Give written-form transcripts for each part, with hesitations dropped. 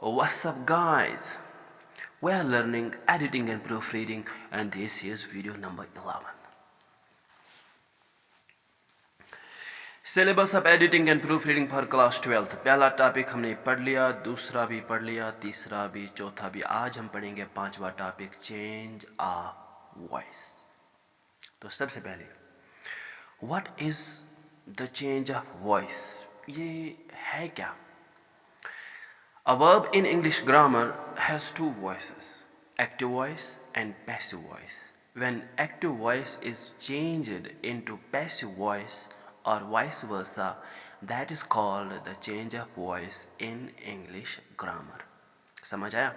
What's up guys? We are learning editing and proofreading and this is video number 11. Syllabus of editing and proof reading for class 12th। पहला topic हमने पढ़ लिया, दूसरा भी पढ़ लिया, तीसरा भी, चौथा भी। आज हम पढ़ेंगे पांचवा टॉपिक, चेंज ऑफ वॉइस। तो सबसे पहले what is the change of voice, ये है क्या? A verb in English grammar has two voices, active voice and passive voice. When active voice is changed into passive voice or vice versa, that is called the change of voice in English grammar. समझ आया?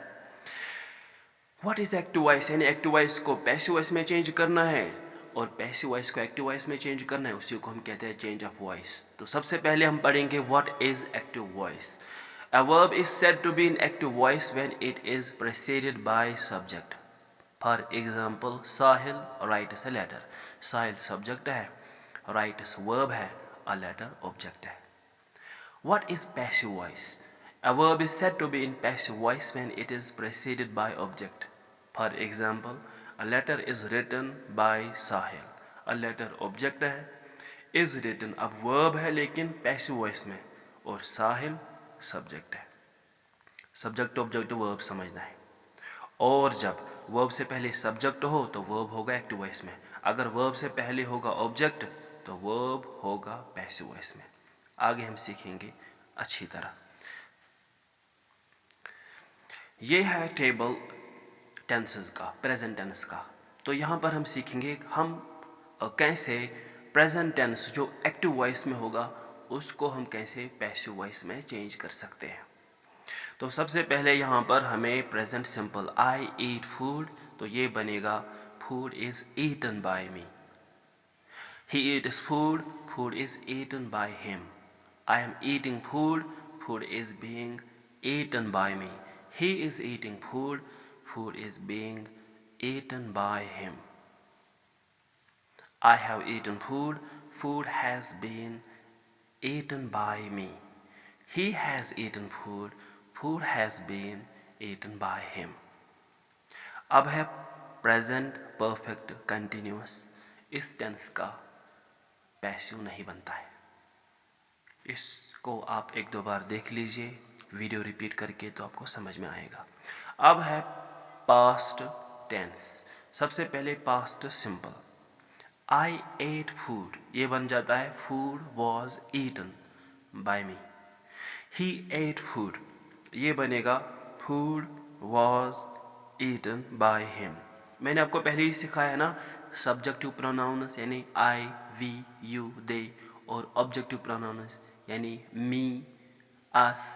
What is active voice? यानी active voice को passive voice में change करना है और passive voice को active voice में change करना है, उसी को हम कहते हैं change of voice. तो सबसे पहले हम पढ़ेंगे what is active voice. A verb is said to be in active voice when it is preceded by subject. For example, Sahil writes a letter. Sahil subject है, writes verb है, a letter object है. What is passive voice? A verb is said to be in passive voice when it is preceded by object. For example, a letter is written by Sahil. A letter object है, is written अब verb है लेकिन passive voice में, और Sahil subject है। Subject object verb समझना है। और जब वर्ब से पहले सब्जेक्ट हो तो वर्ब होगा एक्टिव वॉइस में, अगर वर्ब से पहले होगा ऑब्जेक्ट तो वर्ब होगा पैसिव वॉइस में। आगे हम सीखेंगे अच्छी तरह। ये है टेबल टेंसेस का, प्रेजेंट टेंस का। तो यहाँ पर हम सीखेंगे हम कैसे प्रेजेंट टेंस जो एक्टिव वॉइस में होगा उसको हम कैसे पैसिव वॉइस में चेंज कर सकते हैं। तो सबसे पहले यहाँ पर हमें present simple I eat food, तो ये बनेगा food is eaten by me. He eats food, food is eaten by him. I am eating food, food is being eaten by me. He is eating food, food is being eaten by him. I have eaten food, food has been eaten by me. He has eaten food, food has been eaten by him. अब है present perfect continuous. इस tense का passive नहीं बनता है। इसको आप एक दो बार देख लीजिए वीडियो रिपीट करके तो आपको समझ में आएगा। अब है पास्ट टेंस। सबसे पहले past simple I ate food, ये बन जाता है food was eaten by me. He ate food, ये बनेगा food was eaten by him. मैंने आपको पहले ही सिखाया है ना, सब्जेक्टिव प्रोनाउंस यानी I, we, you, they, और ऑब्जेक्टिव प्रोनाउंस यानी me, us,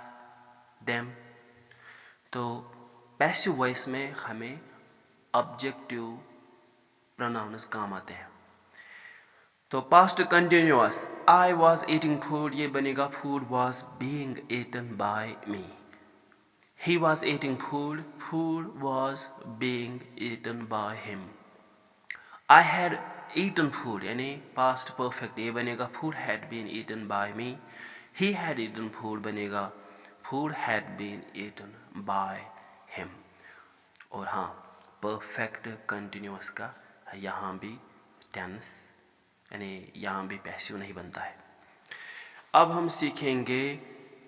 them. तो पैसिव वॉइस में हमें ऑब्जेक्टिव प्रोनाउंस काम आते हैं। तो past continuous I was eating food, ये बनेगा food was being eaten by me. He was eating food, food was being eaten by him. I had eaten food यानी पास्ट परफेक्ट, ये बनेगा food had been eaten by me. He had eaten food बनेगा food had been eaten by him. और हाँ, perfect continuous का यहाँ भी tense यानी यहाँ भी पैसिव नहीं बनता है। अब हम सीखेंगे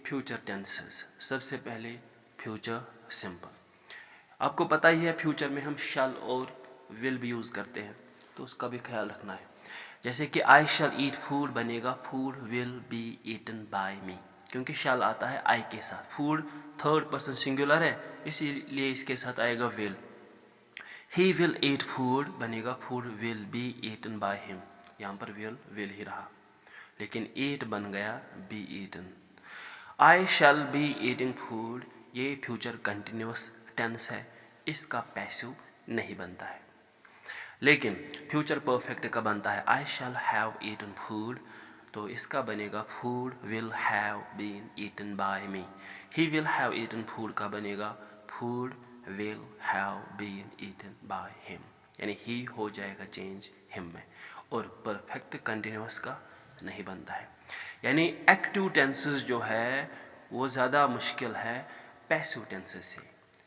फ्यूचर टेंसेस। सबसे पहले फ्यूचर सिंपल। आपको पता ही है फ्यूचर में हम शैल और विल भी यूज़ करते हैं, तो उसका भी ख्याल रखना है। जैसे कि आई शैल ईट फूड बनेगा food will be eaten by me, क्योंकि शैल आता है आई के साथ। फूड थर्ड पर्सन सिंगुलर है, इसीलिए इसके साथ आएगा will. He will eat food बनेगा food will be eaten by him, यहाँ पर विल ही रहा लेकिन ईट बन गया be eaten. I shall be eating food, ये फ्यूचर कंटिन्यूअस टेंस है, इसका पैसिव नहीं बनता है। लेकिन फ्यूचर परफेक्ट का बनता है I shall have eaten food, तो इसका बनेगा food will have been eaten by me. He will have eaten food का बनेगा food will have been eaten by him, यानी ही हो जाएगा चेंज हिम में, और परफेक्ट कंटिन्यूअस का नहीं बनता है। यानी एक्टिव टेंसेस जो है वो ज़्यादा मुश्किल है पैसिव टेंसेस से।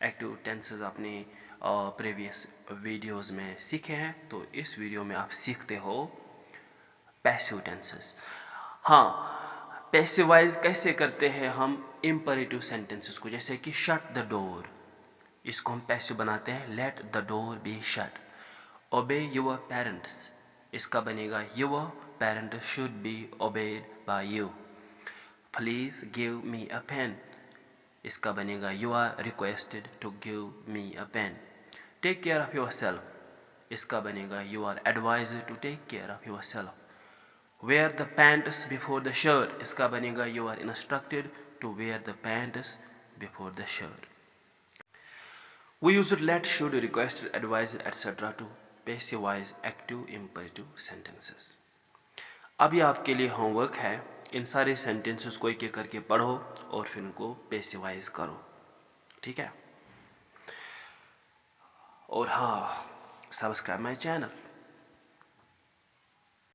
एक्टिव टेंसेस आपने प्रीवियस वीडियोस में सीखे हैं, तो इस वीडियो में आप सीखते हो पैसिव टेंसेस। हाँ, पैसिवाइज कैसे करते हैं हम इम्परेटिव सेंटेंसेस को, जैसे कि शट द डोर, इसको हम पैसिव बनाते हैं let the door be shut. Obey your parents, इसका बनेगा your parent should be obeyed by you. Please give me a pen, इसका बनेगा you are requested to give me a pen. Take care of yourself, इसका बनेगा you are advised to take care of yourself. Wear the pants before the shirt, इसका बनेगा you are instructed to wear the pants before the shirt. We use let, should, requested, advised, etc. to passivize active imperative sentences. अभी आपके लिए homework है, इन सारे sentences को एक एक करके पढ़ो और फिर उनको पैसिवाइज करो, ठीक है। और हाँ, सब्सक्राइब माय चैनल।